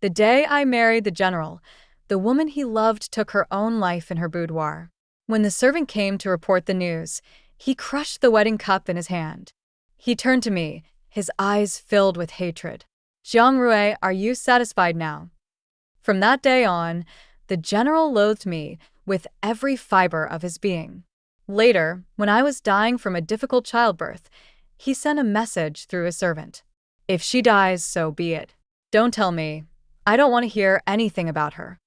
The day I married the general, the woman he loved took her own life in her boudoir. When the servant came to report the news, he crushed the wedding cup in his hand. He turned to me, his eyes filled with hatred. Jiang Rui, are you satisfied now? From that day on, the general loathed me with every fiber of his being. Later, when I was dying from a difficult childbirth, he sent a message through his servant. If she dies, so be it. Don't tell me. I don't want to hear anything about her.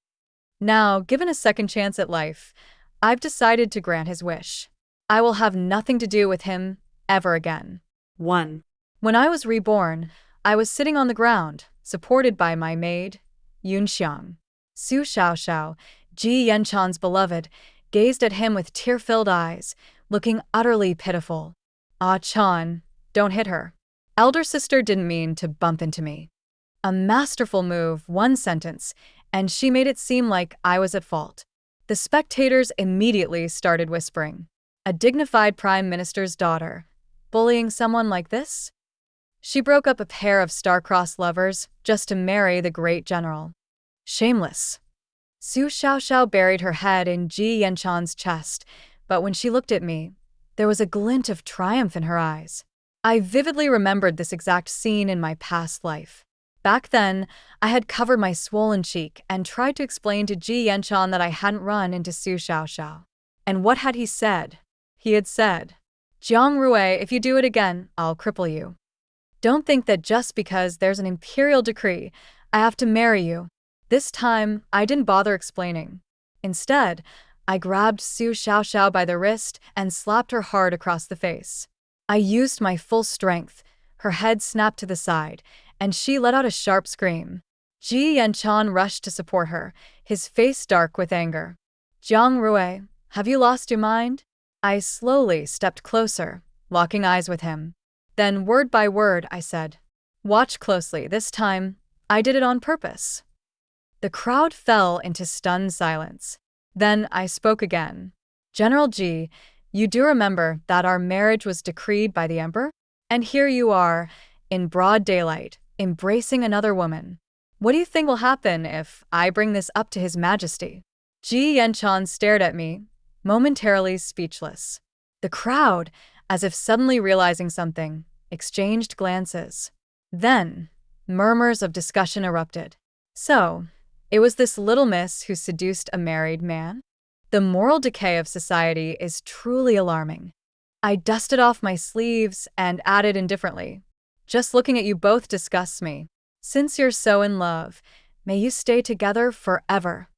Now, given a second chance at life, I've decided to grant his wish. I will have nothing to do with him ever again. 1. When I was reborn, I was sitting on the ground, supported by my maid, Yunxiang. Su Xiaoxiao, Ji Yanchan's beloved, gazed at him with tear-filled eyes, looking utterly pitiful. Ah Chan, don't hit her. Elder sister didn't mean to bump into me. A masterful move, one sentence, and she made it seem like I was at fault. The spectators immediately started whispering. A dignified prime minister's daughter, bullying someone like this? She broke up a pair of star-crossed lovers just to marry the great general. Shameless. Su Xiaoxiao buried her head in Ji Yanchan's chest, but when she looked at me, there was a glint of triumph in her eyes. I vividly remembered this exact scene in my past life. Back then, I had covered my swollen cheek and tried to explain to Ji Yanchan that I hadn't run into Su Xiaoxiao. And what had he said? He had said, Jiang Rui, if you do it again, I'll cripple you. Don't think that just because there's an imperial decree, I have to marry you. This time, I didn't bother explaining. Instead, I grabbed Su Xiaoxiao by the wrist and slapped her hard across the face. I used my full strength. Her head snapped to the side, and she let out a sharp scream. Ji Yanchan rushed to support her, his face dark with anger. Jiang Rui, have you lost your mind? I slowly stepped closer, locking eyes with him. Then, word by word, I said, watch closely, this time, I did it on purpose. The crowd fell into stunned silence. Then I spoke again. General Ji, you do remember that our marriage was decreed by the emperor? And here you are, in broad daylight, embracing another woman. What do you think will happen if I bring this up to His Majesty? Ji Yanchan stared at me, momentarily speechless. The crowd, as if suddenly realizing something, exchanged glances. Then, murmurs of discussion erupted. So, it was this little miss who seduced a married man? The moral decay of society is truly alarming. I dusted off my sleeves and added indifferently, just looking at you both disgusts me. Since you're so in love, may you stay together forever.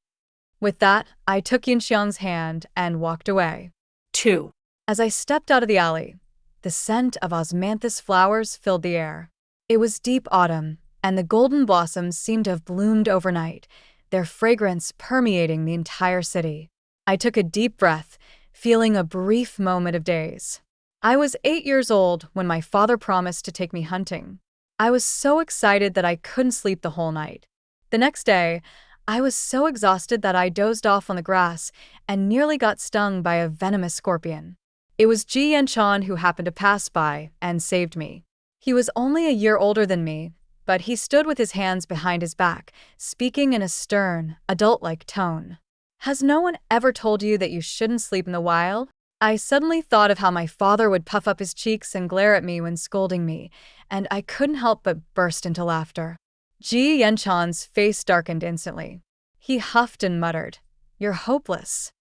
With that, I took Yunxiang's hand and walked away. 2. As I stepped out of the alley, the scent of osmanthus flowers filled the air. It was deep autumn, and the golden blossoms seemed to have bloomed overnight, their fragrance permeating the entire city. I took a deep breath, feeling a brief moment of daze. I was 8 years old when my father promised to take me hunting. I was so excited that I couldn't sleep the whole night. The next day, I was so exhausted that I dozed off on the grass and nearly got stung by a venomous scorpion. It was Ji Yanchan who happened to pass by and saved me. He was only a year older than me, but he stood with his hands behind his back, speaking in a stern, adult-like tone. Has no one ever told you that you shouldn't sleep in the wild? I suddenly thought of how my father would puff up his cheeks and glare at me when scolding me, and I couldn't help but burst into laughter. Ji Yanchan's face darkened instantly. He huffed and muttered, "You're hopeless."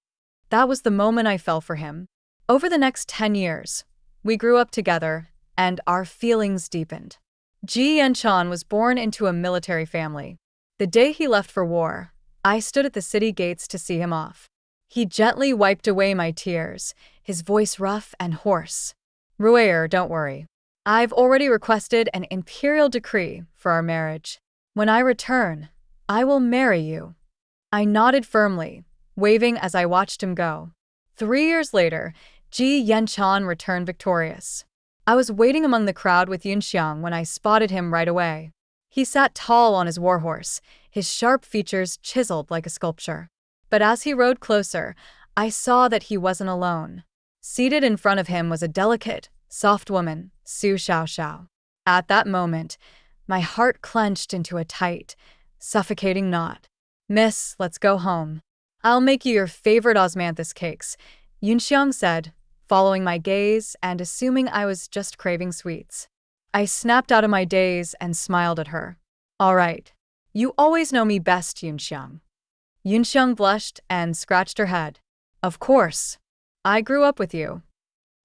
That was the moment I fell for him. Over the next 10 years, we grew up together, and our feelings deepened. Ji Yanchan was born into a military family. The day he left for war, I stood at the city gates to see him off. He gently wiped away my tears, his voice rough and hoarse. "Ruer, don't worry. I've already requested an imperial decree for our marriage. When I return, I will marry you." I nodded firmly, waving as I watched him go. 3 years later, Ji Yanchan returned victorious. I was waiting among the crowd with Yunxiang when I spotted him right away. He sat tall on his warhorse, his sharp features chiseled like a sculpture. But as he rode closer, I saw that he wasn't alone. Seated in front of him was a delicate, soft woman, Su Xiaoxiao. At that moment, my heart clenched into a tight, suffocating knot. Miss, let's go home. I'll make you your favorite osmanthus cakes, Yunxiang said, following my gaze and assuming I was just craving sweets. I snapped out of my daze and smiled at her. All right. You always know me best, Yunxiang. Yunxiang blushed and scratched her head. Of course. I grew up with you.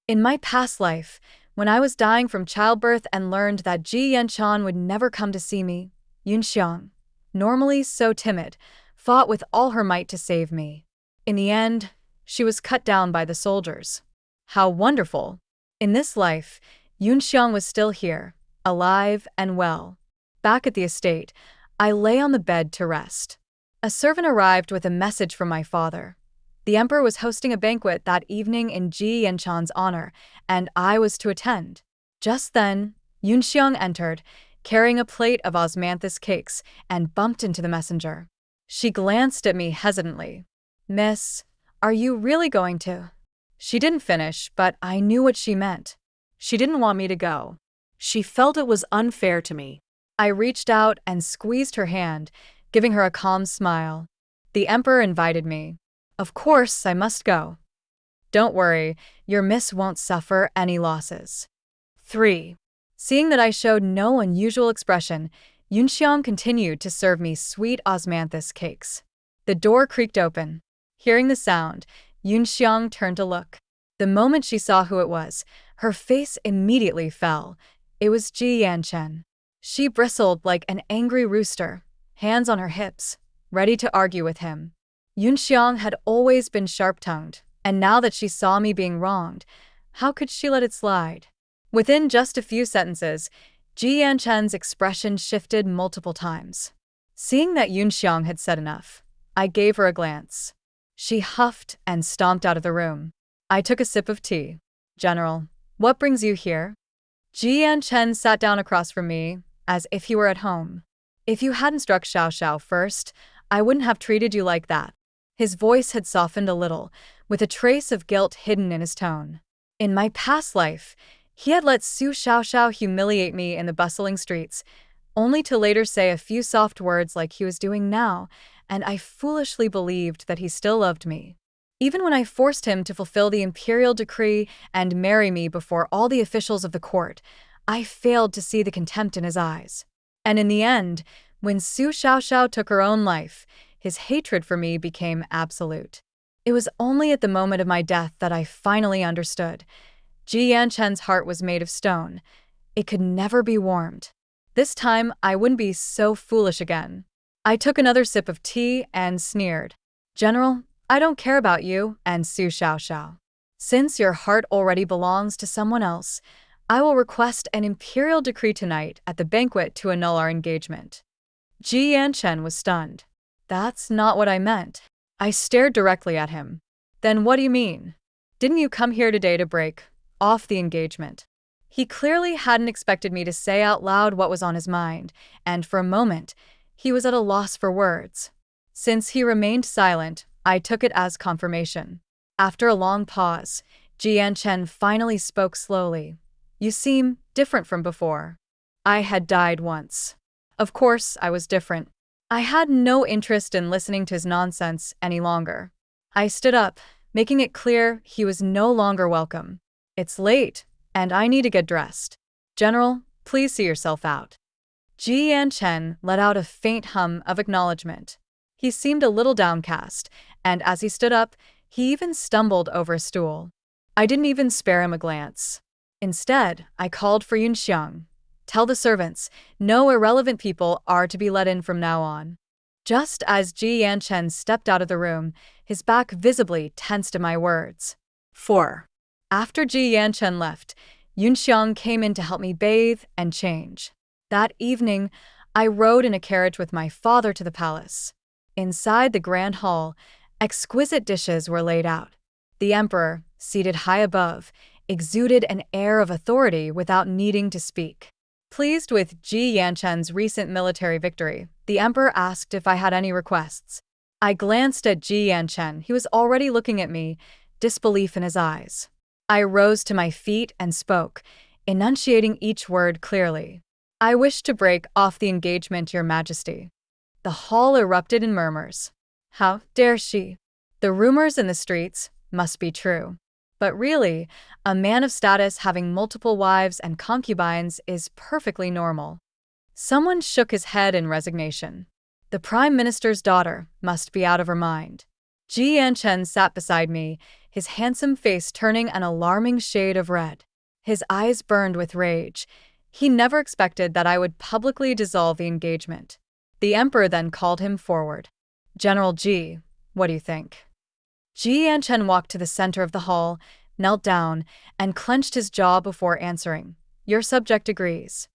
In my past life, when I was dying from childbirth and learned that Ji Yanchan would never come to see me, Yunxiang, normally so timid, fought with all her might to save me. In the end, she was cut down by the soldiers. How wonderful! In this life, Yunxiang was still here, alive and well. Back at the estate, I lay on the bed to rest. A servant arrived with a message from my father. The emperor was hosting a banquet that evening in Ji Yanchan's honor, and I was to attend. Just then, Yunxiang entered, carrying a plate of osmanthus cakes, and bumped into the messenger. She glanced at me hesitantly. Miss, are you really going to? She didn't finish, but I knew what she meant. She didn't want me to go. She felt it was unfair to me. I reached out and squeezed her hand, giving her a calm smile. The emperor invited me. Of course, I must go. Don't worry, your miss won't suffer any losses. 3. Seeing that I showed no unusual expression, Yunxiang continued to serve me sweet osmanthus cakes. The door creaked open. Hearing the sound, Yunxiang turned to look. The moment she saw who it was, her face immediately fell. It was Ji Yanchen. She bristled like an angry rooster, hands on her hips, ready to argue with him. Yunxiang had always been sharp-tongued, and now that she saw me being wronged, how could she let it slide? Within just a few sentences, Ji Yanchen's expression shifted multiple times. Seeing that Yunxiang had said enough, I gave her a glance. She huffed and stomped out of the room. I took a sip of tea. General, what brings you here? Ji Yanchen sat down across from me, as if he were at home. If you hadn't struck Xiao Xiao first, I wouldn't have treated you like that. His voice had softened a little, with a trace of guilt hidden in his tone. In my past life, he had let Su Xiaoxiao humiliate me in the bustling streets, only to later say a few soft words like he was doing now, and I foolishly believed that he still loved me. Even when I forced him to fulfill the imperial decree and marry me before all the officials of the court, I failed to see the contempt in his eyes. And in the end, when Su Xiaoxiao took her own life, his hatred for me became absolute. It was only at the moment of my death that I finally understood. Ji Yanchen's heart was made of stone. It could never be warmed. This time, I wouldn't be so foolish again. I took another sip of tea and sneered. General, I don't care about you and Su Xiaoxiao. Since your heart already belongs to someone else, I will request an imperial decree tonight at the banquet to annul our engagement. Ji Yanchen was stunned. That's not what I meant. I stared directly at him. Then what do you mean? Didn't you come here today to break off the engagement? He clearly hadn't expected me to say out loud what was on his mind, and for a moment, he was at a loss for words. Since he remained silent, I took it as confirmation. After a long pause, Ji Yanchen finally spoke slowly. You seem different from before. I had died once. Of course, I was different. I had no interest in listening to his nonsense any longer. I stood up, making it clear he was no longer welcome. It's late, and I need to get dressed. General, please see yourself out. Ji Yanchen let out a faint hum of acknowledgement. He seemed a little downcast, and as he stood up, he even stumbled over a stool. I didn't even spare him a glance. Instead, I called for Yunxiang. Tell the servants, no irrelevant people are to be let in from now on. Just as Ji Yanchen stepped out of the room, his back visibly tensed at my words. 4. After Ji Yanchen left, Yunxiang came in to help me bathe and change. That evening, I rode in a carriage with my father to the palace. Inside the grand hall, exquisite dishes were laid out. The emperor, seated high above, exuded an air of authority without needing to speak. Pleased with Ji Yanchen's recent military victory, the emperor asked if I had any requests. I glanced at Ji Yanchen. He was already looking at me, disbelief in his eyes. I rose to my feet and spoke, enunciating each word clearly. I wish to break off the engagement, Your Majesty. The hall erupted in murmurs. How dare she? The rumors in the streets must be true. But really, a man of status having multiple wives and concubines is perfectly normal. Someone shook his head in resignation. The Prime Minister's daughter must be out of her mind. Ji Yanchen sat beside me, his handsome face turning an alarming shade of red. His eyes burned with rage. He never expected that I would publicly dissolve the engagement. The emperor then called him forward. General Ji, what do you think? Ji Yanchen walked to the center of the hall, knelt down, and clenched his jaw before answering. Your subject agrees.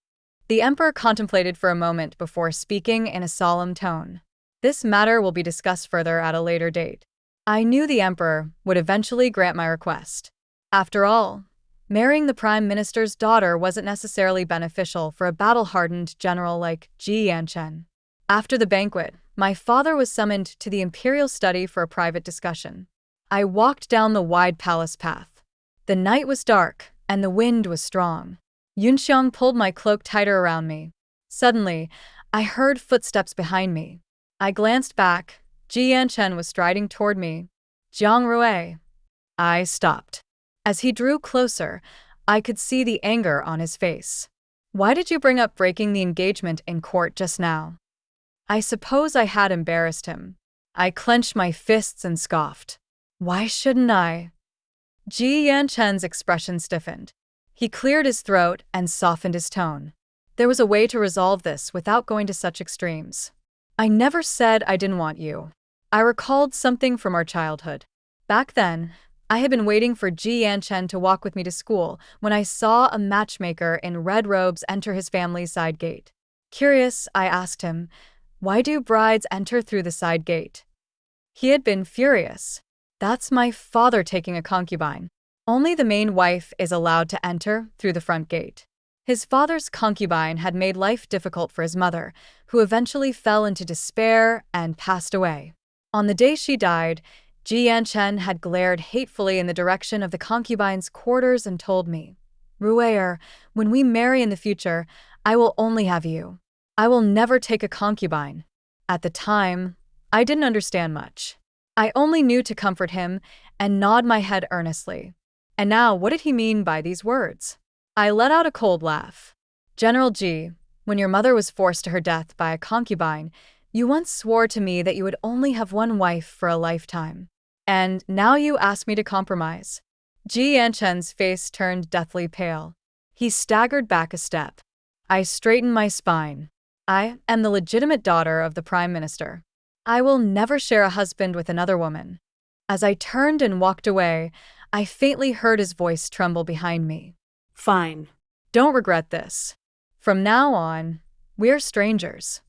The emperor contemplated for a moment before speaking in a solemn tone. This matter will be discussed further at a later date. I knew the emperor would eventually grant my request. After all, marrying the prime minister's daughter wasn't necessarily beneficial for a battle-hardened general like Ji Yanchen. After the banquet, my father was summoned to the imperial study for a private discussion. I walked down the wide palace path. The night was dark, and the wind was strong. Yunxiang pulled my cloak tighter around me. Suddenly, I heard footsteps behind me. I glanced back. Ji Yanchen was striding toward me. Jiang Rui. I stopped. As he drew closer, I could see the anger on his face. Why did you bring up breaking the engagement in court just now? I suppose I had embarrassed him. I clenched my fists and scoffed. Why shouldn't I? Ji Yanchen's expression stiffened. He cleared his throat and softened his tone. There was a way to resolve this without going to such extremes. I never said I didn't want you. I recalled something from our childhood. Back then, I had been waiting for Ji Yanchen to walk with me to school when I saw a matchmaker in red robes enter his family's side gate. Curious, I asked him, why do brides enter through the side gate? He had been furious. That's my father taking a concubine. Only the main wife is allowed to enter through the front gate. His father's concubine had made life difficult for his mother, who eventually fell into despair and passed away. On the day she died, Ji Yanchen had glared hatefully in the direction of the concubine's quarters and told me, Ruier, when we marry in the future, I will only have you. I will never take a concubine. At the time, I didn't understand much. I only knew to comfort him and nod my head earnestly. And now, what did he mean by these words? I let out a cold laugh. General Ji, when your mother was forced to her death by a concubine, you once swore to me that you would only have one wife for a lifetime. And now you ask me to compromise. Ji Yanchen's face turned deathly pale. He staggered back a step. I straightened my spine. I am the legitimate daughter of the Prime Minister. I will never share a husband with another woman. As I turned and walked away, I faintly heard his voice tremble behind me. Fine. Don't regret this. From now on, we're strangers.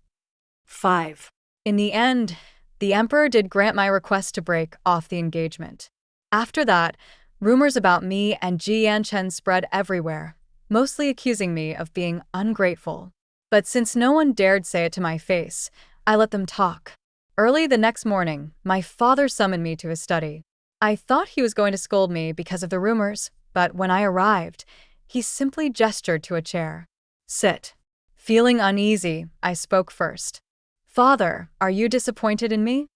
5. In the end, the emperor did grant my request to break off the engagement. After that, rumors about me and Ji Yanchen spread everywhere, mostly accusing me of being ungrateful. But since no one dared say it to my face, I let them talk. Early the next morning, my father summoned me to his study. I thought he was going to scold me because of the rumors, but when I arrived, he simply gestured to a chair. Sit. Feeling uneasy, I spoke first. Father, are you disappointed in me?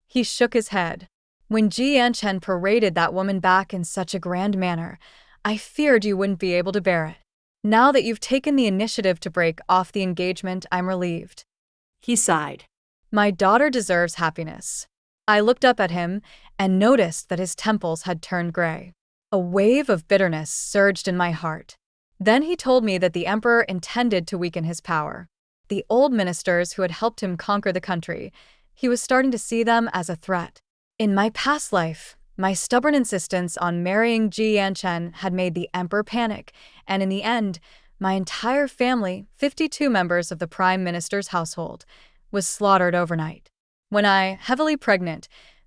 He shook his head. When Ji Yanchen paraded that woman back in such a grand manner, I feared you wouldn't be able to bear it. Now that you've taken the initiative to break off the engagement, I'm relieved. He sighed. My daughter deserves happiness. I looked up at him and noticed that his temples had turned gray. A wave of bitterness surged in my heart. Then he told me that the emperor intended to weaken his power. The old ministers who had helped him conquer the country, he was starting to see them as a threat. In my past life, my stubborn insistence on marrying Ji Yanchen had made the emperor panic, and in the end, my entire family, 52 members of the prime minister's household, was slaughtered overnight. When I, heavily pregnant,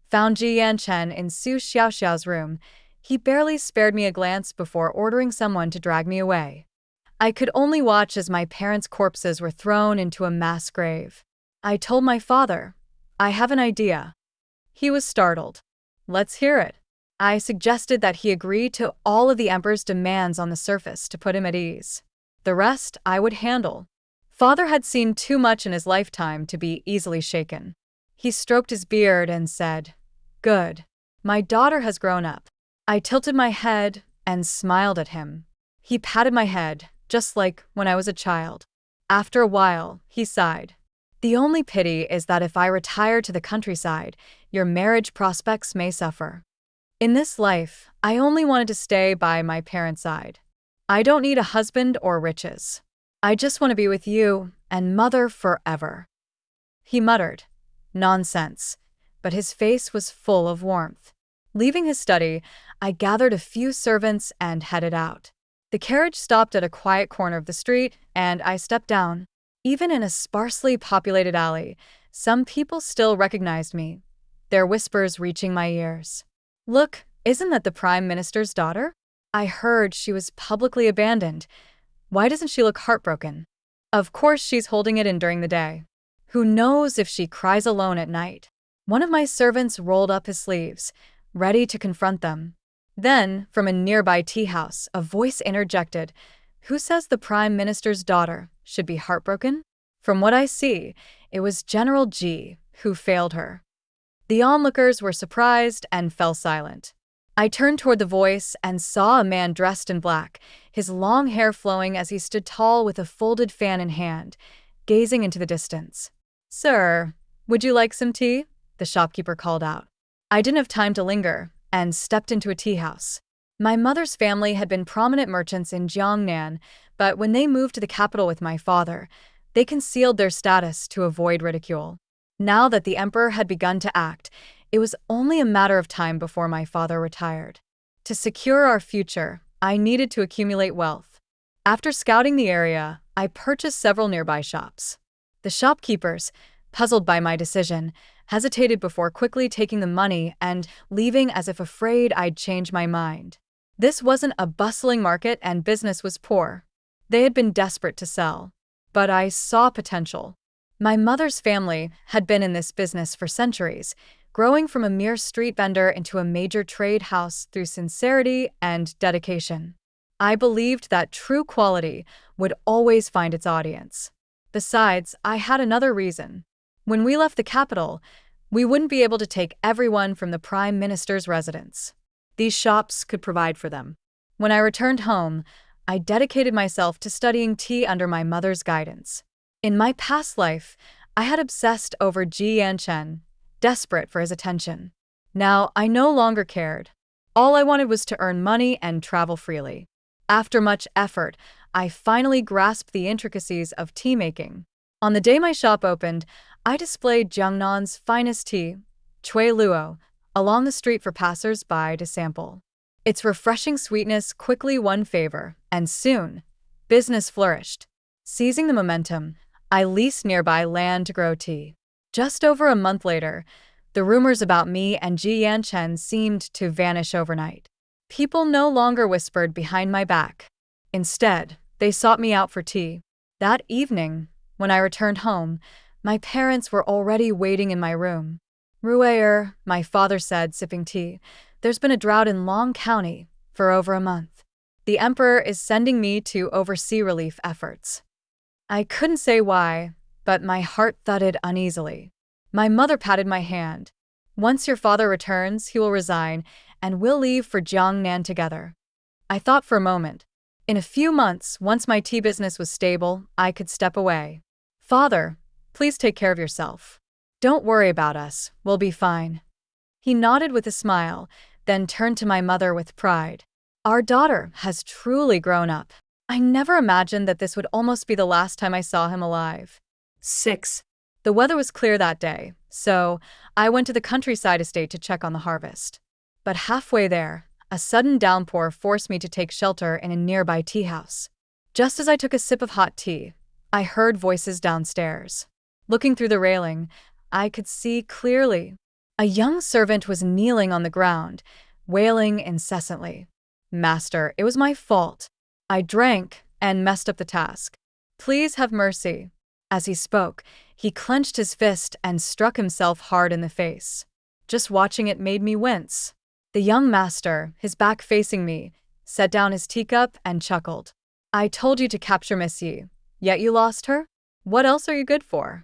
found Ji Yanchen in Su Xiaoxiao's room, he barely spared me a glance before ordering someone to drag me away. I could only watch as my parents' corpses were thrown into a mass grave. I told my father, I have an idea. He was startled. Let's hear it. I suggested that he agree to all of the emperor's demands on the surface to put him at ease. The rest I would handle. Father had seen too much in his lifetime to be easily shaken. He stroked his beard and said, "Good. My daughter has grown up." I tilted my head and smiled at him. He patted my head, just like when I was a child. After a while, he sighed. "The only pity is that if I retire to the countryside, your marriage prospects may suffer. In this life, I only wanted to stay by my parents' side. I don't need a husband or riches. I just want to be with you and Mother forever." He muttered, "Nonsense," but his face was full of warmth. Leaving his study, I gathered a few servants and headed out. The carriage stopped at a quiet corner of the street, and I stepped down. Even in a sparsely populated alley, some people still recognized me, their whispers reaching my ears. "Look, isn't that the Prime Minister's daughter? I heard she was publicly abandoned. Why doesn't she look heartbroken? Of course she's holding it in during the day. Who knows if she cries alone at night?" One of my servants rolled up his sleeves, ready to confront them. Then, from a nearby tea house, a voice interjected, "Who says the Prime Minister's daughter should be heartbroken?" From what I see, it was General G who failed her. The onlookers were surprised and fell silent. I turned toward the voice and saw a man dressed in black, his long hair flowing as he stood tall with a folded fan in hand, gazing into the distance. "Sir, would you like some tea?" the shopkeeper called out. I didn't have time to linger and stepped into a tea house. My mother's family had been prominent merchants in Jiangnan, but when they moved to the capital with my father, they concealed their status to avoid ridicule. Now that the emperor had begun to act, it was only a matter of time before my father retired. To secure our future, I needed to accumulate wealth. After scouting the area, I purchased several nearby shops. The shopkeepers, puzzled by my decision, hesitated before quickly taking the money and leaving as if afraid I'd change my mind. This wasn't a bustling market and business was poor. They had been desperate to sell. But I saw potential. My mother's family had been in this business for centuries, growing from a mere street vendor into a major trade house through sincerity and dedication. I believed that true quality would always find its audience. Besides, I had another reason. When we left the capital, we wouldn't be able to take everyone from the Prime Minister's residence. These shops could provide for them. When I returned home, I dedicated myself to studying tea under my mother's guidance. In my past life, I had obsessed over Ji Yanchen, desperate for his attention. Now, I no longer cared. All I wanted was to earn money and travel freely. After much effort, I finally grasped the intricacies of tea making. On the day my shop opened, I displayed Jiangnan's finest tea, Chui Luo, along the street for passers-by to sample. Its refreshing sweetness quickly won favor, and soon, business flourished. Seizing the momentum, I leased nearby land to grow tea. Just over a month later, the rumors about me and Ji Yanchen seemed to vanish overnight. People no longer whispered behind my back. Instead, they sought me out for tea. That evening, when I returned home, my parents were already waiting in my room. "Ruer," my father said, sipping tea, "there's been a drought in Long County for over a month. The emperor is sending me to oversee relief efforts." I couldn't say why, but my heart thudded uneasily. My mother patted my hand. "Once your father returns, he will resign, and we'll leave for Jiangnan together." I thought for a moment. In a few months, once my tea business was stable, I could step away. "Father, please take care of yourself. Don't worry about us, we'll be fine." He nodded with a smile, then turned to my mother with pride. "Our daughter has truly grown up. I never imagined that this would almost be the last time I saw him alive." 6. The weather was clear that day, so I went to the countryside estate to check on the harvest. But halfway there, a sudden downpour forced me to take shelter in a nearby tea house. Just as I took a sip of hot tea, I heard voices downstairs. Looking through the railing, I could see clearly. A young servant was kneeling on the ground, wailing incessantly. "Master, it was my fault. I drank and messed up the task. Please have mercy." As he spoke, he clenched his fist and struck himself hard in the face. Just watching it made me wince. The young master, his back facing me, set down his teacup and chuckled. "I told you to capture Miss Yi, yet you lost her? What else are you good for?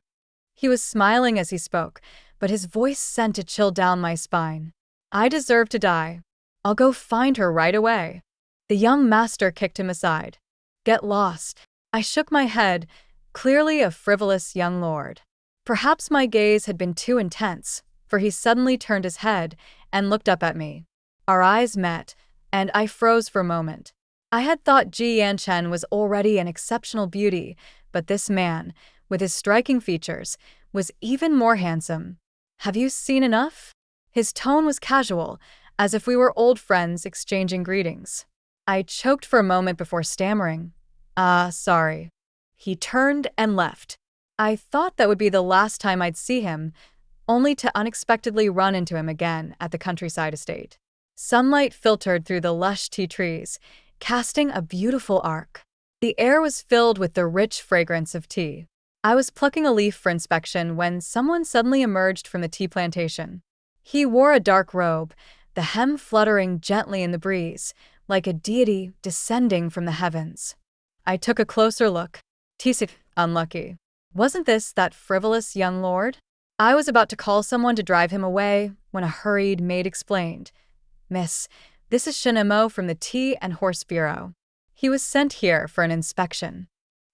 He was smiling as he spoke, but his voice sent a chill down my spine. I deserve to die. I'll go find her right away. The young master kicked him aside. Get lost. I shook my head, clearly a frivolous young lord. Perhaps my gaze had been too intense, for he suddenly turned his head and looked up at me. Our eyes met, and I froze for a moment. I had thought Ji Yanchen was already an exceptional beauty, but this man, with his striking features, was even more handsome. Have you seen enough? His tone was casual, as if we were old friends exchanging greetings. I choked for a moment before stammering. Sorry. He turned and left. I thought that would be the last time I'd see him, only to unexpectedly run into him again at the countryside estate. Sunlight filtered through the lush tea trees, casting a beautiful arc. The air was filled with the rich fragrance of tea. I was plucking a leaf for inspection when someone suddenly emerged from the tea plantation. He wore a dark robe, the hem fluttering gently in the breeze, like a deity descending from the heavens. I took a closer look. Tisip, unlucky. Wasn't this that frivolous young lord? I was about to call someone to drive him away when a hurried maid explained. Miss, this is Shinemo from the Tea and Horse Bureau. He was sent here for an inspection.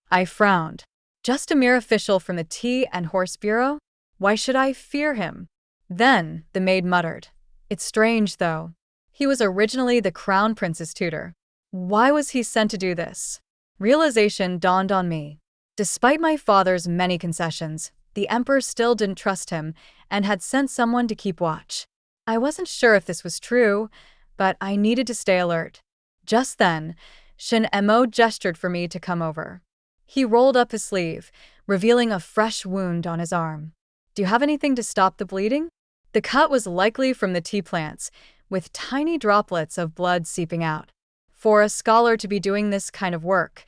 I frowned. Just a mere official from the Tea and Horse Bureau? Why should I fear him? Then the maid muttered. It's strange, though. He was originally the Crown Prince's tutor. Why was he sent to do this? Realization dawned on me. Despite my father's many concessions, the emperor still didn't trust him and had sent someone to keep watch. I wasn't sure if this was true, but I needed to stay alert. Just then, Shin Emo gestured for me to come over. He rolled up his sleeve, revealing a fresh wound on his arm. Do you have anything to stop the bleeding? The cut was likely from the tea plants, with tiny droplets of blood seeping out. For a scholar to be doing this kind of work,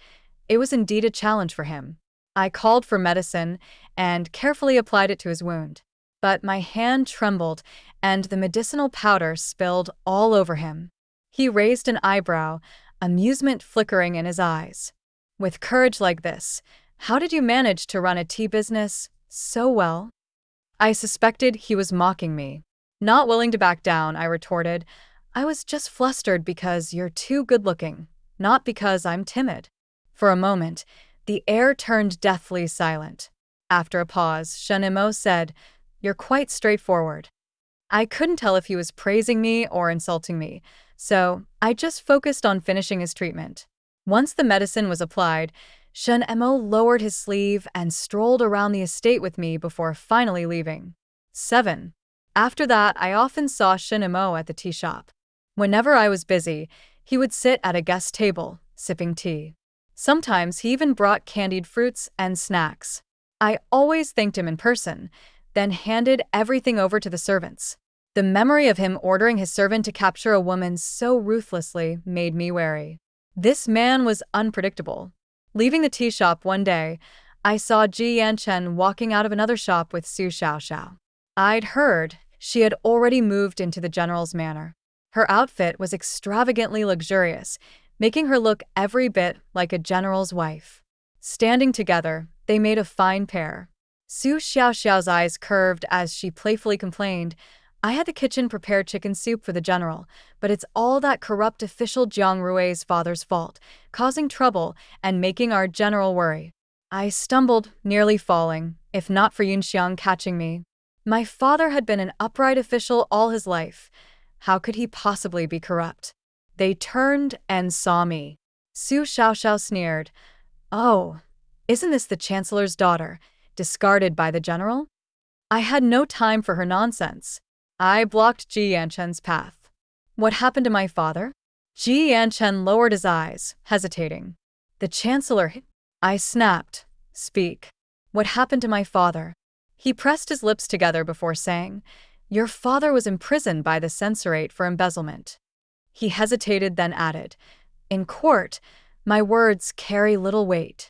it was indeed a challenge for him. I called for medicine and carefully applied it to his wound. But my hand trembled, and the medicinal powder spilled all over him. He raised an eyebrow, amusement flickering in his eyes. With courage like this, how did you manage to run a tea business so well? I suspected he was mocking me. Not willing to back down, I retorted, I was just flustered because you're too good-looking, not because I'm timid. For a moment, the air turned deathly silent. After a pause, Shanemo said, You're quite straightforward. I couldn't tell if he was praising me or insulting me, so I just focused on finishing his treatment. Once the medicine was applied, Shanemo lowered his sleeve and strolled around the estate with me before finally leaving. 7. After that, I often saw Shanemo at the tea shop. Whenever I was busy, he would sit at a guest table, sipping tea. Sometimes he even brought candied fruits and snacks. I always thanked him in person, then handed everything over to the servants. The memory of him ordering his servant to capture a woman so ruthlessly made me wary. This man was unpredictable. Leaving the tea shop one day, I saw Ji Yanchen walking out of another shop with Su Xiaoxiao. I'd heard she had already moved into the general's manor. Her outfit was extravagantly luxurious, making her look every bit like a general's wife. Standing together, they made a fine pair. Su Xiaoxiao's eyes curved as she playfully complained, I had the kitchen prepare chicken soup for the general, but it's all that corrupt official Jiang Rui's father's fault, causing trouble and making our general worry. I stumbled, nearly falling, if not for Yunxiang catching me. My father had been an upright official all his life. How could he possibly be corrupt? They turned and saw me. Su Xiaoxiao sneered. Oh, isn't this the chancellor's daughter, discarded by the general? I had no time for her nonsense. I blocked Ji Yanchen's path. What happened to my father? Ji Yanchen lowered his eyes, hesitating. The chancellor. I snapped. Speak. What happened to my father? He pressed his lips together before saying, Your father was imprisoned by the censorate for embezzlement. He hesitated, then added, In court, my words carry little weight.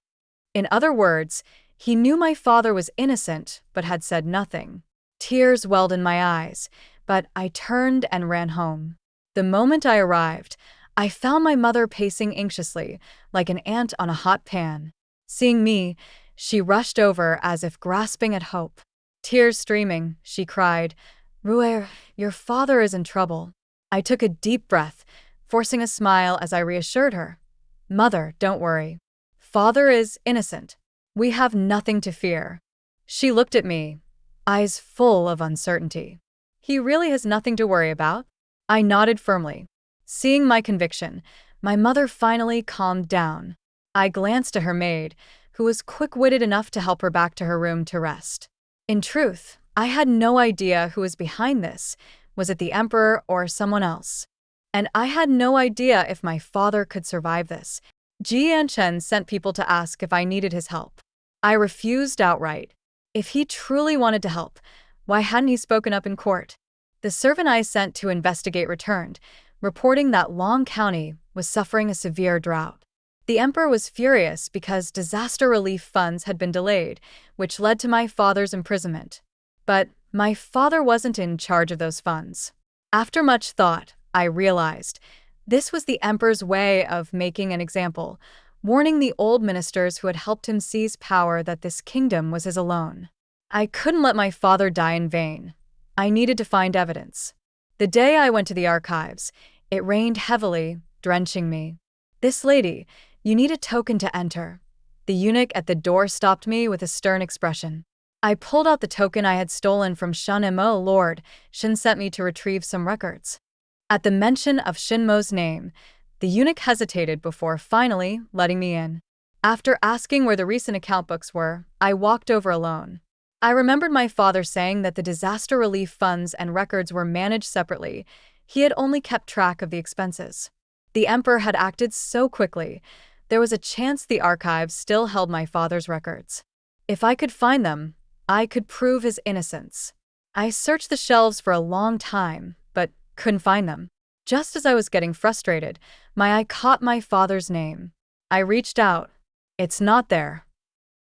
In other words, he knew my father was innocent but had said nothing. Tears welled in my eyes, but I turned and ran home. The moment I arrived, I found my mother pacing anxiously, like an ant on a hot pan. Seeing me, She rushed over as if grasping at hope. Tears streaming, she cried, "Ruer, your father is in trouble." I took a deep breath, forcing a smile as I reassured her. "Mother, don't worry. Father is innocent. We have nothing to fear." She looked at me, eyes full of uncertainty. "He really has nothing to worry about?" I nodded firmly. Seeing my conviction, my mother finally calmed down. I glanced at her maid, who was quick-witted enough to help her back to her room to rest. In truth, I had no idea who was behind this. Was it the emperor or someone else? And I had no idea if my father could survive this. Ji Yanchen sent people to ask if I needed his help. I refused outright. If he truly wanted to help, why hadn't he spoken up in court? The servant I sent to investigate returned, reporting that Long County was suffering a severe drought. The emperor was furious because disaster relief funds had been delayed, which led to my father's imprisonment. But my father wasn't in charge of those funds. After much thought, I realized this was the emperor's way of making an example, warning the old ministers who had helped him seize power that this kingdom was his alone. I couldn't let my father die in vain. I needed to find evidence. The day I went to the archives, it rained heavily, drenching me. "This lady, you need a token to enter." The eunuch at the door stopped me with a stern expression. I pulled out the token I had stolen from Shen-mo. Lord, Shen sent me to retrieve some records. At the mention of Shen-mo's name, the eunuch hesitated before finally letting me in. After asking where the recent account books were, I walked over alone. I remembered my father saying that the disaster relief funds and records were managed separately. He had only kept track of the expenses. The emperor had acted so quickly. There was a chance the archives still held my father's records. If I could find them, I could prove his innocence. I searched the shelves for a long time, but couldn't find them. Just as I was getting frustrated, my eye caught my father's name. I reached out. "It's not there."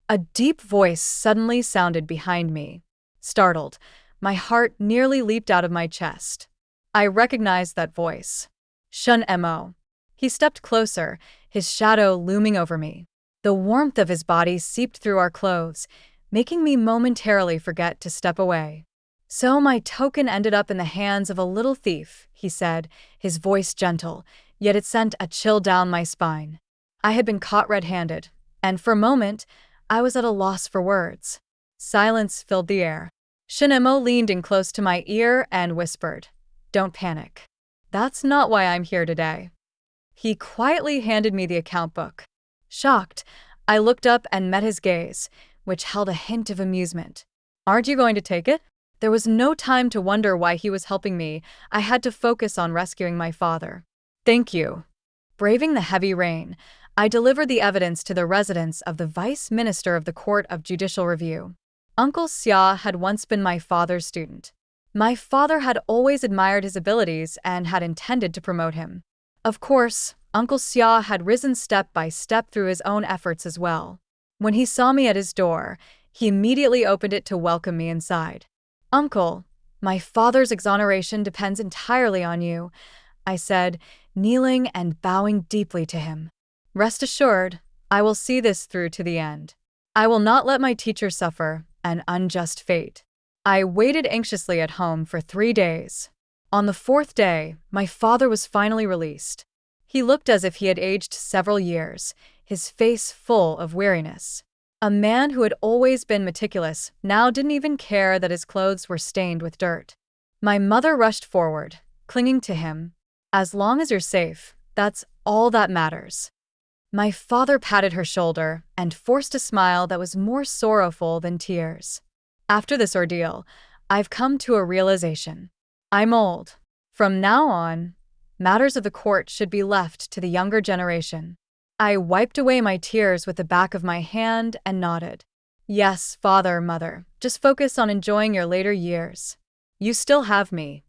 A deep voice suddenly sounded behind me. Startled, my heart nearly leaped out of my chest. I recognized that voice. Shen-mo. He stepped closer, his shadow looming over me. The warmth of his body seeped through our clothes, making me momentarily forget to step away. "So my token ended up in the hands of a little thief," he said, his voice gentle, yet it sent a chill down my spine. I had been caught red-handed, and for a moment, I was at a loss for words. Silence filled the air. Shen-mo leaned in close to my ear and whispered, "Don't panic. That's not why I'm here today." He quietly handed me the account book. Shocked, I looked up and met his gaze, which held a hint of amusement. "Aren't you going to take it?" There was no time to wonder why he was helping me. I had to focus on rescuing my father. "Thank you." Braving the heavy rain, I delivered the evidence to the residence of the Vice Minister of the Court of Judicial Review. Uncle Xia had once been my father's student. My father had always admired his abilities and had intended to promote him. Of course, Uncle Xia had risen step by step through his own efforts as well. When he saw me at his door, he immediately opened it to welcome me inside. "Uncle, my father's exoneration depends entirely on you," I said, kneeling and bowing deeply to him. "Rest assured, I will see this through to the end. I will not let my teacher suffer an unjust fate." I waited anxiously at home for 3 days. On the 4th day, my father was finally released. He looked as if he had aged several years, his face full of weariness. A man who had always been meticulous now didn't even care that his clothes were stained with dirt. My mother rushed forward, clinging to him. "As long as you're safe, that's all that matters." My father patted her shoulder and forced a smile that was more sorrowful than tears. "After this ordeal, I've come to a realization. I'm old. From now on, matters of the court should be left to the younger generation." I wiped away my tears with the back of my hand and nodded. "Yes, father, mother, just focus on enjoying your later years. You still have me."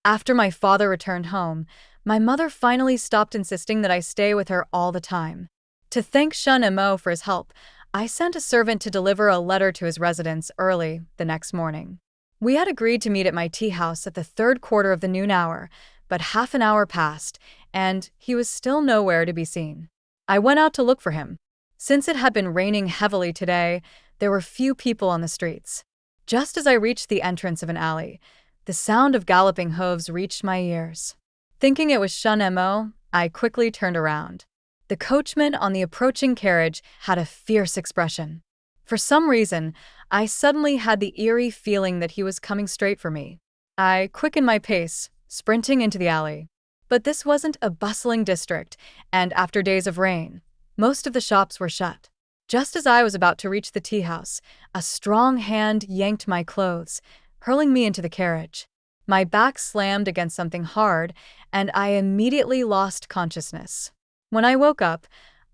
After my father returned home, my mother finally stopped insisting that I stay with her all the time. To thank Shen-mo for his help, I sent a servant to deliver a letter to his residence early the next morning. We had agreed to meet at my tea house at the 3rd quarter of the noon hour, but half an hour passed, and he was still nowhere to be seen. I went out to look for him. Since it had been raining heavily today, there were few people on the streets. Just as I reached the entrance of an alley, the sound of galloping hooves reached my ears. Thinking it was Shun Mo, I quickly turned around. The coachman on the approaching carriage had a fierce expression. For some reason, I suddenly had the eerie feeling that he was coming straight for me. I quickened my pace, sprinting into the alley. But this wasn't a bustling district, and after days of rain, most of the shops were shut. Just as I was about to reach the tea house, a strong hand yanked my clothes, hurling me into the carriage. My back slammed against something hard, and I immediately lost consciousness. When I woke up,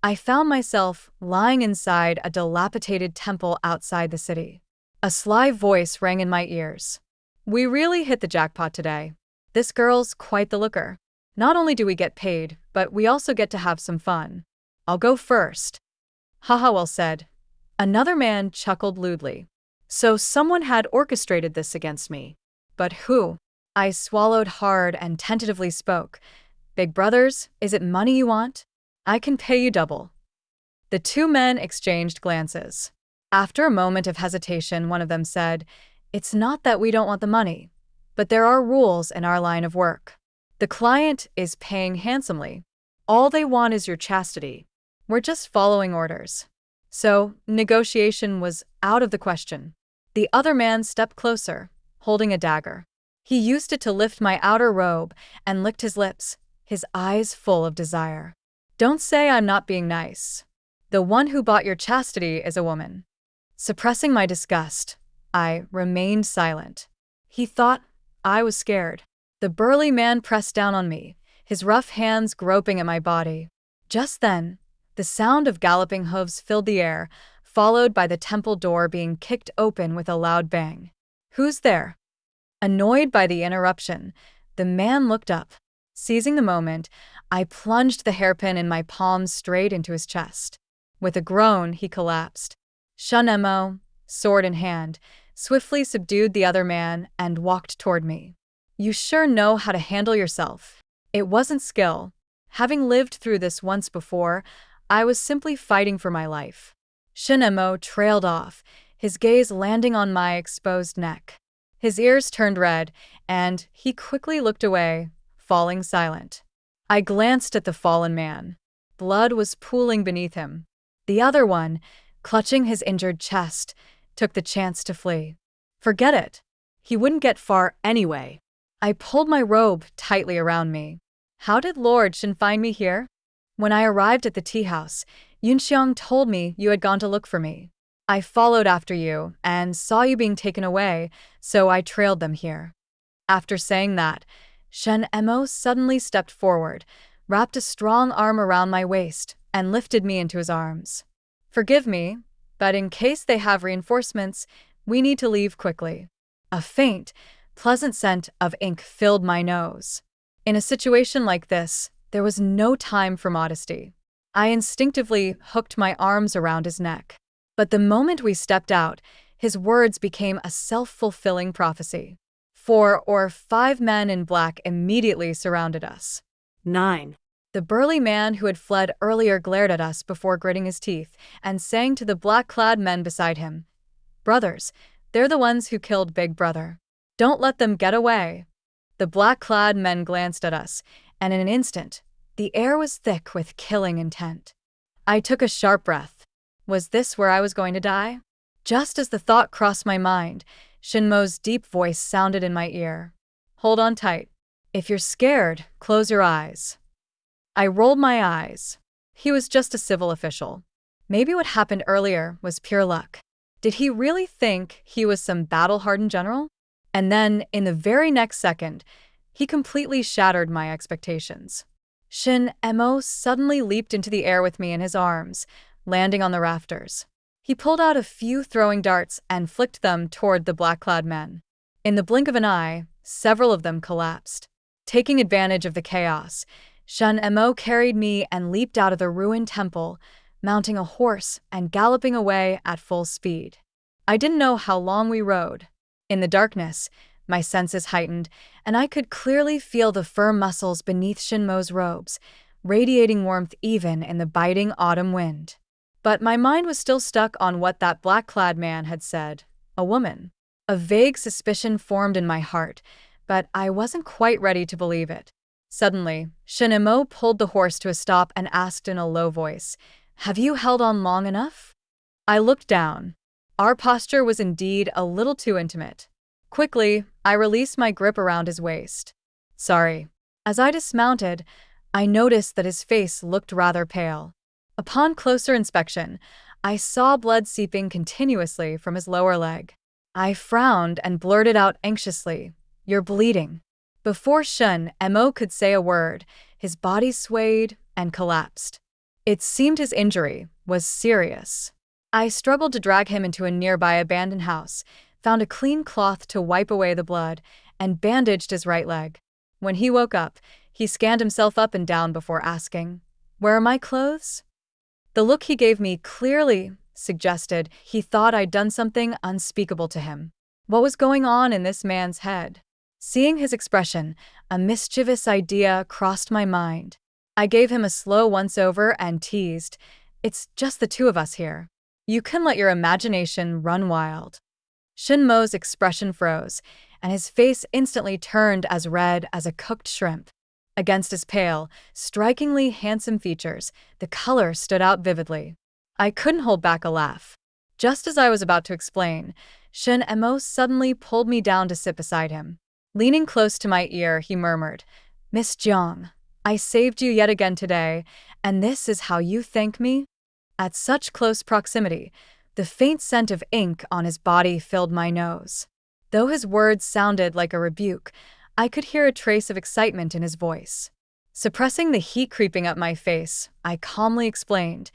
I found myself lying inside a dilapidated temple outside the city. A sly voice rang in my ears. "We really hit the jackpot today. This girl's quite the looker. Not only do we get paid, but we also get to have some fun. I'll go first." "Haha, well said." Another man chuckled lewdly. So someone had orchestrated this against me. But who? I swallowed hard and tentatively spoke. "Big brothers, is it money you want? I can pay you double." The two men exchanged glances. After a moment of hesitation, one of them said, "It's not that we don't want the money, but there are rules in our line of work. The client is paying handsomely. All they want is your chastity. We're just following orders." So, negotiation was out of the question. The other man stepped closer, holding a dagger. He used it to lift my outer robe and licked his lips, his eyes full of desire. "Don't say I'm not being nice. The one who bought your chastity is a woman." Suppressing my disgust, I remained silent. He thought I was scared. The burly man pressed down on me, his rough hands groping at my body. Just then, the sound of galloping hooves filled the air, followed by the temple door being kicked open with a loud bang. "Who's there?" Annoyed by the interruption, the man looked up. Seizing the moment, I plunged the hairpin in my palm straight into his chest. With a groan, he collapsed. Shun Mo, sword in hand, swiftly subdued the other man and walked toward me. "You sure know how to handle yourself." It wasn't skill. Having lived through this once before, I was simply fighting for my life. Shun Mo trailed off, his gaze landing on my exposed neck. His ears turned red, and he quickly looked away, falling silent. I glanced at the fallen man. Blood was pooling beneath him. The other one, clutching his injured chest, took the chance to flee. Forget it. He wouldn't get far anyway. I pulled my robe tightly around me. "How did Lord Shin find me here?" "When I arrived at the tea house, Yunxiang told me you had gone to look for me. I followed after you and saw you being taken away, so I trailed them here." After saying that, Shen Mo suddenly stepped forward, wrapped a strong arm around my waist, and lifted me into his arms. "Forgive me, but in case they have reinforcements, we need to leave quickly." A faint, pleasant scent of ink filled my nose. In a situation like this, there was no time for modesty. I instinctively hooked my arms around his neck. But the moment we stepped out, his words became a self-fulfilling prophecy. 4 or 5 men in black immediately surrounded us. 9. The burly man who had fled earlier glared at us before gritting his teeth and sang to the black-clad men beside him, "Brothers, they're the ones who killed Big Brother. Don't let them get away." The black-clad men glanced at us, and in an instant, the air was thick with killing intent. I took a sharp breath. Was this where I was going to die? Just as the thought crossed my mind, Shinmo's deep voice sounded in my ear. "Hold on tight. If you're scared, close your eyes." I rolled my eyes. He was just a civil official. Maybe what happened earlier was pure luck. Did he really think he was some battle-hardened general? And then, in the very next second, he completely shattered my expectations. Shin Mo suddenly leaped into the air with me in his arms, landing on the rafters. He pulled out a few throwing darts and flicked them toward the black-clad men. In the blink of an eye, several of them collapsed. Taking advantage of the chaos, Shin Mo carried me and leaped out of the ruined temple, mounting a horse and galloping away at full speed. I didn't know how long we rode. In the darkness, my senses heightened, and I could clearly feel the firm muscles beneath Shinmo's robes, radiating warmth even in the biting autumn wind. But my mind was still stuck on what that black-clad man had said. A woman. A vague suspicion formed in my heart, but I wasn't quite ready to believe it. Suddenly, Shinemo pulled the horse to a stop and asked in a low voice, "Have you held on long enough?" I looked down. Our posture was indeed a little too intimate. Quickly, I released my grip around his waist. "Sorry." As I dismounted, I noticed that his face looked rather pale. Upon closer inspection, I saw blood seeping continuously from his lower leg. I frowned and blurted out anxiously, "You're bleeding." Before Shun Mo could say a word, his body swayed and collapsed. It seemed his injury was serious. I struggled to drag him into a nearby abandoned house, found a clean cloth to wipe away the blood, and bandaged his right leg. When he woke up, he scanned himself up and down before asking, "Where are my clothes?" The look he gave me clearly suggested he thought I'd done something unspeakable to him. What was going on in this man's head? Seeing his expression, a mischievous idea crossed my mind. I gave him a slow once-over and teased, "It's just the two of us here. You can let your imagination run wild." Shinmo's expression froze, and his face instantly turned as red as a cooked shrimp. Against his pale, strikingly handsome features, the color stood out vividly. I couldn't hold back a laugh. Just as I was about to explain, Shin Mo suddenly pulled me down to sit beside him. Leaning close to my ear, he murmured, "Miss Jiang, I saved you yet again today, and this is how you thank me?" At such close proximity, the faint scent of ink on his body filled my nose. Though his words sounded like a rebuke, I could hear a trace of excitement in his voice. Suppressing the heat creeping up my face, I calmly explained,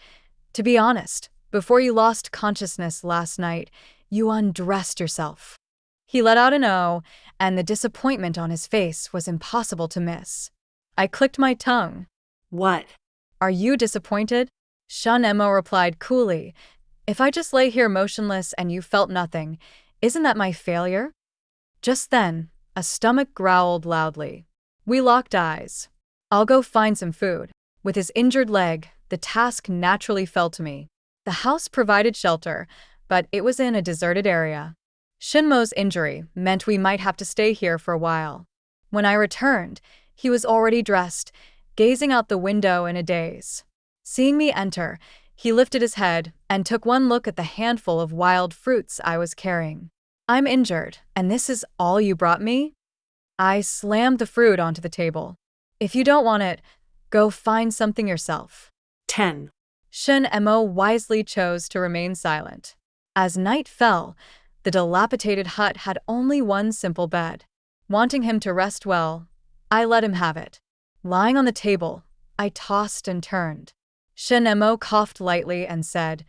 "To be honest, before you lost consciousness last night, you undressed yourself." He let out an "oh," and the disappointment on his face was impossible to miss. I clicked my tongue. What? "Are you disappointed?" Shun Mo replied coolly, "If I just lay here motionless and you felt nothing, isn't that my failure?" Just then, a stomach growled loudly. We locked eyes. "I'll go find some food." With his injured leg, the task naturally fell to me. The house provided shelter, but it was in a deserted area. Shinmo's injury meant we might have to stay here for a while. When I returned, he was already dressed, gazing out the window in a daze. Seeing me enter, he lifted his head and took one look at the handful of wild fruits I was carrying. "I'm injured, and this is all you brought me?" I slammed the fruit onto the table. "If you don't want it, go find something yourself." 10. Shin Mo wisely chose to remain silent. As night fell, the dilapidated hut had only one simple bed. Wanting him to rest well, I let him have it. Lying on the table, I tossed and turned. Shin Mo coughed lightly and said,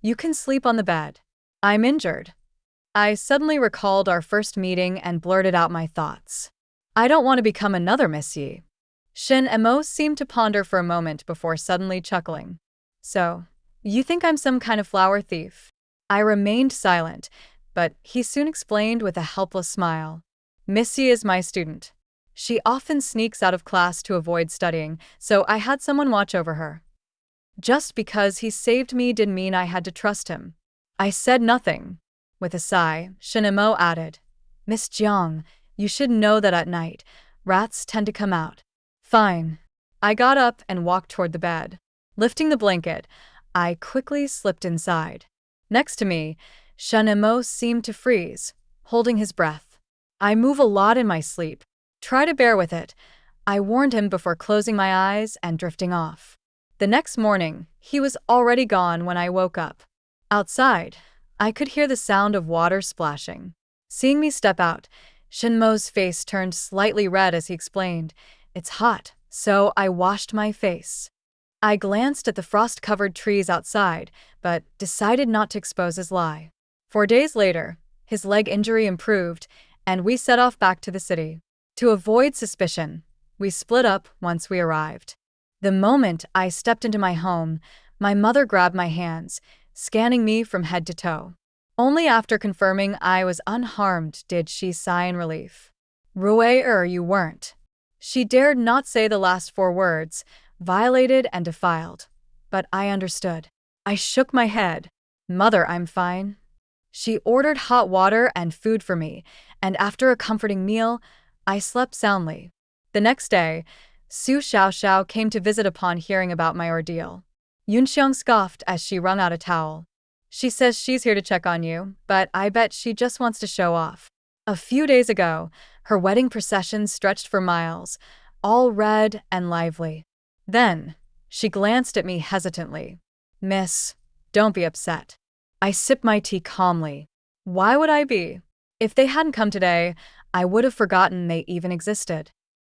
"You can sleep on the bed. I'm injured." I suddenly recalled our first meeting and blurted out my thoughts. "I don't want to become another Miss Yi." Shin Mo seemed to ponder for a moment before suddenly chuckling. "So, you think I'm some kind of flower thief?" I remained silent, but he soon explained with a helpless smile. "Miss Yi is my student. She often sneaks out of class to avoid studying, so I had someone watch over her. Just because he saved me didn't mean I had to trust him." I said nothing. With a sigh, Shin Mo added, "Miss Jiang, you should know that at night, rats tend to come out." "Fine." I got up and walked toward the bed. Lifting the blanket, I quickly slipped inside. Next to me, Shin Mo seemed to freeze, holding his breath. "I move a lot in my sleep. Try to bear with it," I warned him before closing my eyes and drifting off. The next morning, he was already gone when I woke up. Outside, I could hear the sound of water splashing. Seeing me step out, Shinmo's face turned slightly red as he explained, "It's hot, so I washed my face." I glanced at the frost-covered trees outside, but decided not to expose his lie. 4 days later, his leg injury improved, and we set off back to the city. To avoid suspicion, we split up once we arrived. The moment I stepped into my home, my mother grabbed my hands, scanning me from head to toe. Only after confirming I was unharmed did she sigh in relief. "Rue you weren't." She dared not say the last 4 words, "violated and defiled." But I understood. I shook my head. Mother, I'm fine. She ordered hot water and food for me, and after a comforting meal, I slept soundly. The next day, Su Xiaoxiao came to visit upon hearing about my ordeal. Yunxiang scoffed as she wrung out a towel. She says she's here to check on you, but I bet she just wants to show off. A few days ago, her wedding procession stretched for miles, all red and lively. Then, she glanced at me hesitantly. Miss, don't be upset. I sipped my tea calmly. Why would I be? If they hadn't come today, I would have forgotten they even existed.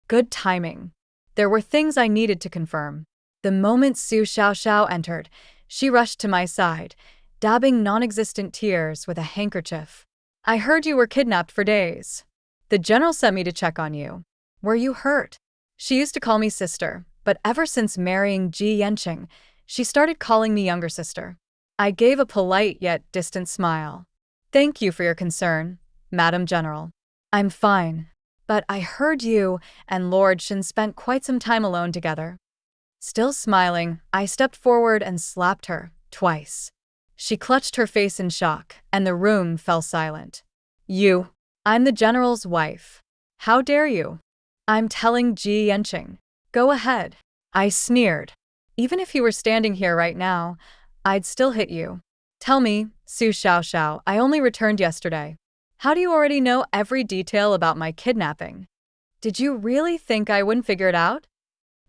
Good timing. There were things I needed to confirm. The moment Su Xiaoxiao entered, she rushed to my side, dabbing non-existent tears with a handkerchief. I heard you were kidnapped for days. The general sent me to check on you. Were you hurt? She used to call me sister, but ever since marrying Ji Yanqing, she started calling me younger sister. I gave a polite yet distant smile. Thank you for your concern, Madam General. I'm fine. But I heard you and Lord Shen spent quite some time alone together. Still smiling, I stepped forward and slapped her, twice. She clutched her face in shock, and the room fell silent. You. I'm the general's wife. How dare you? I'm telling Ji Yanqing. Go ahead. I sneered. Even if you were standing here right now, I'd still hit you. Tell me, Su Xiaoxiao, I only returned yesterday. How do you already know every detail about my kidnapping? Did you really think I wouldn't figure it out?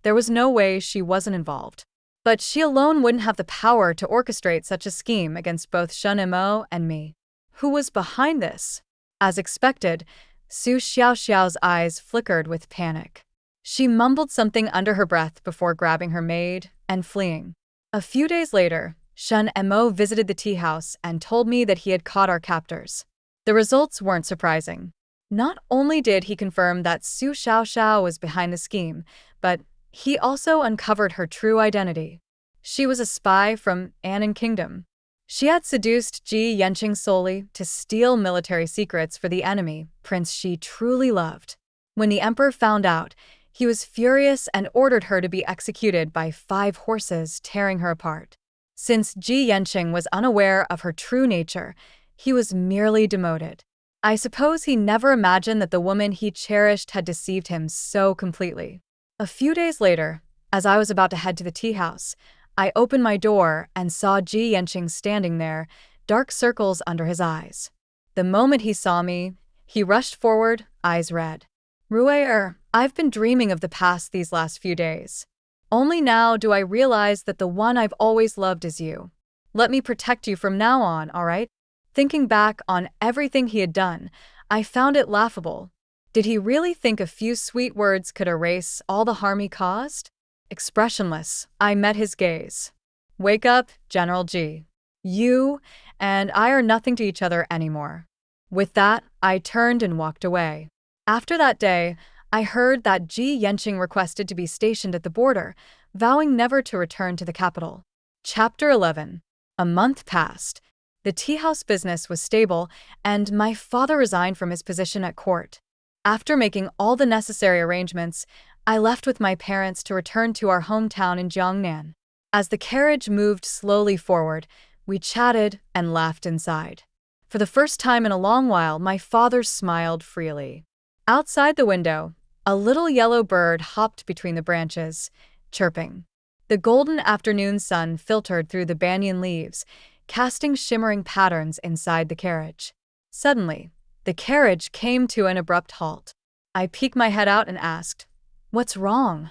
There was no way she wasn't involved. But she alone wouldn't have the power to orchestrate such a scheme against both Shen Mo and me. Who was behind this? As expected, Su Xiaoxiao's eyes flickered with panic. She mumbled something under her breath before grabbing her maid and fleeing. A few days later, Shen Mo visited the tea house and told me that he had caught our captors. The results weren't surprising. Not only did he confirm that Su Xiaoxiao was behind the scheme, but he also uncovered her true identity. She was a spy from Annan Kingdom. She had seduced Ji Yanqing solely to steal military secrets for the enemy, prince she truly loved. When the emperor found out, he was furious and ordered her to be executed by 5 horses tearing her apart. Since Ji Yanqing was unaware of her true nature, he was merely demoted. I suppose he never imagined that the woman he cherished had deceived him so completely. A few days later, as I was about to head to the tea house, I opened my door and saw Ji Yanqing standing there, dark circles under his eyes. The moment he saw me, he rushed forward, eyes red. Ruier, I've been dreaming of the past these last few days. Only now do I realize that the one I've always loved is you. Let me protect you from now on, all right? Thinking back on everything he had done, I found it laughable. Did he really think a few sweet words could erase all the harm he caused? Expressionless, I met his gaze. Wake up, General Ji. You and I are nothing to each other anymore. With that, I turned and walked away. After that day, I heard that Ji Yanqing requested to be stationed at the border, vowing never to return to the capital. Chapter 11. A month passed. The tea house business was stable, and my father resigned from his position at court. After making all the necessary arrangements, I left with my parents to return to our hometown in Jiangnan. As the carriage moved slowly forward, we chatted and laughed inside. For the first time in a long while, my father smiled freely. Outside the window, a little yellow bird hopped between the branches, chirping. The golden afternoon sun filtered through the banyan leaves, casting shimmering patterns inside the carriage. Suddenly, the carriage came to an abrupt halt. I peeked my head out and asked, "What's wrong?"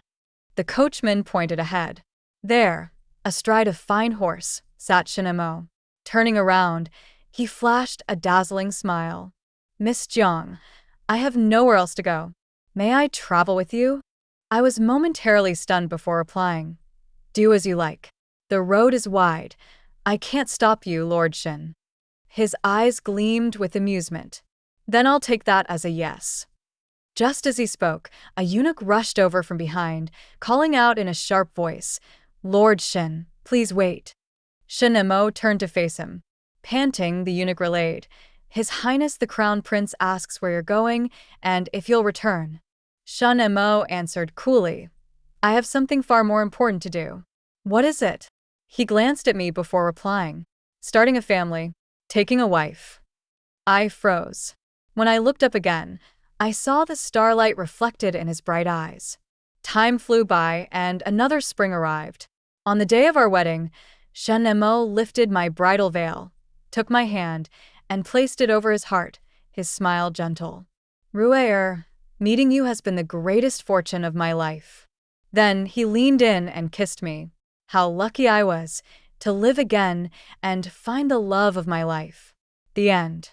The coachman pointed ahead. There, astride a fine horse, sat Shinamo. Turning around, he flashed a dazzling smile. "Miss Jiang, I have nowhere else to go. May I travel with you?" I was momentarily stunned before replying. "Do as you like. The road is wide. I can't stop you, Lord Shen." His eyes gleamed with amusement. "Then I'll take that as a yes." Just as he spoke, a eunuch rushed over from behind, calling out in a sharp voice, "Lord Shen, please wait." Shen Mo turned to face him. Panting, the eunuch relayed, "His Highness the Crown Prince asks where you're going and if you'll return." Shen Mo answered coolly, "I have something far more important to do." "What is it?" He glanced at me before replying. Starting a family, taking a wife. I froze. When I looked up again, I saw the starlight reflected in his bright eyes. Time flew by and another spring arrived. On the day of our wedding, Shen Nemo lifted my bridal veil, took my hand, and placed it over his heart, his smile gentle. Ru'er, meeting you has been the greatest fortune of my life. Then he leaned in and kissed me. How lucky I was to live again and find the love of my life. The end.